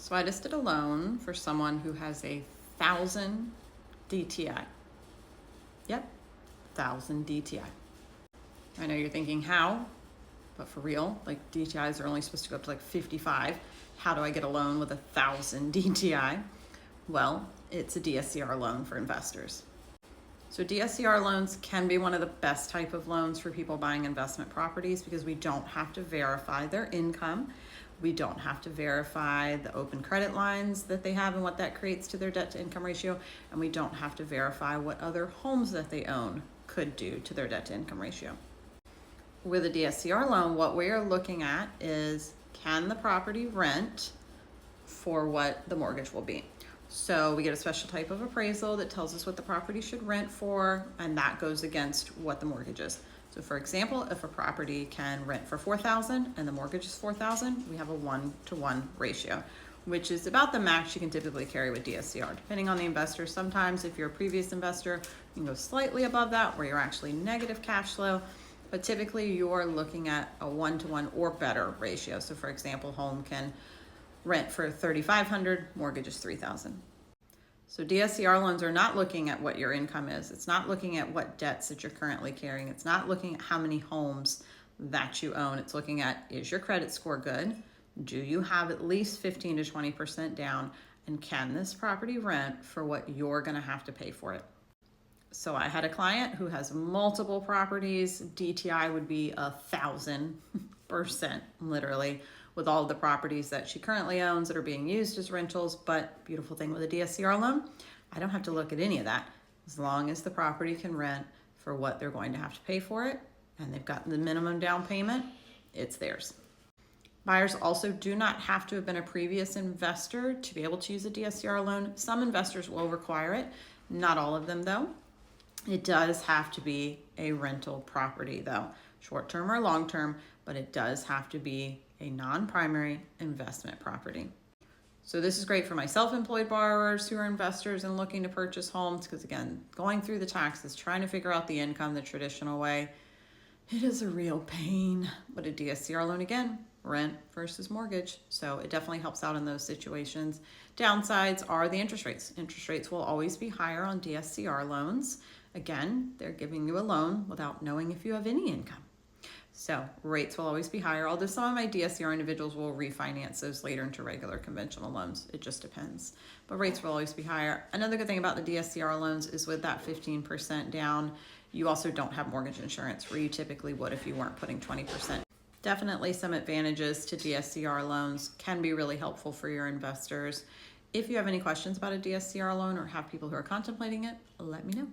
So I just did a loan for someone who has 1,000 DTI. Yep, 1,000 DTI. I know you're thinking how, but for real, like DTIs are only supposed to go up to like 55. How do I get a loan with 1,000 DTI? Well, it's a DSCR loan for investors. So DSCR loans can be one of the best type of loans for people buying investment properties because we don't have to verify their income. We don't have to verify the open credit lines that they have and what that creates to their debt to income ratio. And we don't have to verify what other homes that they own could do to their debt to income ratio. With a DSCR loan, what we are looking at is, can the property rent for what the mortgage will be? So we get a special type of appraisal that tells us what the property should rent for, and that goes against what the mortgage is. So for example, if a property can rent for $4,000 and the mortgage is $4,000, we have a 1-to-1 ratio, which is about the max you can typically carry with DSCR. Depending on the investor, sometimes if you're a previous investor, you can go slightly above that where you're actually negative cash flow, but typically you're looking at a 1-to-1 or better ratio. So for example, home can rent for $3,500, mortgage is $3,000. So DSCR loans are not looking at what your income is. It's not looking at what debts that you're currently carrying. It's not looking at how many homes that you own. It's looking at, is your credit score good? Do you have at least 15 to 20% down? And can this property rent for what you're gonna have to pay for it? So I had a client who has multiple properties. DTI would be 1,000%, literally, with all of the properties that she currently owns that are being used as rentals. But beautiful thing with a DSCR loan, I don't have to look at any of that. As long as the property can rent for what they're going to have to pay for it, and they've got the minimum down payment, it's theirs. Buyers also do not have to have been a previous investor to be able to use a DSCR loan. Some investors will require it, not all of them though. It does have to be a rental property though, short-term or long-term, but it does have to be a non-primary investment property. So this is great for my self-employed borrowers who are investors and looking to purchase homes, because again, going through the taxes, trying to figure out the income the traditional way, it is a real pain. But a DSCR loan, again, rent versus mortgage. So it definitely helps out in those situations. Downsides are the interest rates. Interest rates will always be higher on DSCR loans. Again, they're giving you a loan without knowing if you have any income. So rates will always be higher, although some of my DSCR individuals will refinance those later into regular conventional loans. It just depends. But rates will always be higher. Another good thing about the DSCR loans is with that 15% down, you also don't have mortgage insurance where you typically would if you weren't putting 20%. Definitely some advantages to DSCR loans, can be really helpful for your investors. If you have any questions about a DSCR loan or have people who are contemplating it, let me know.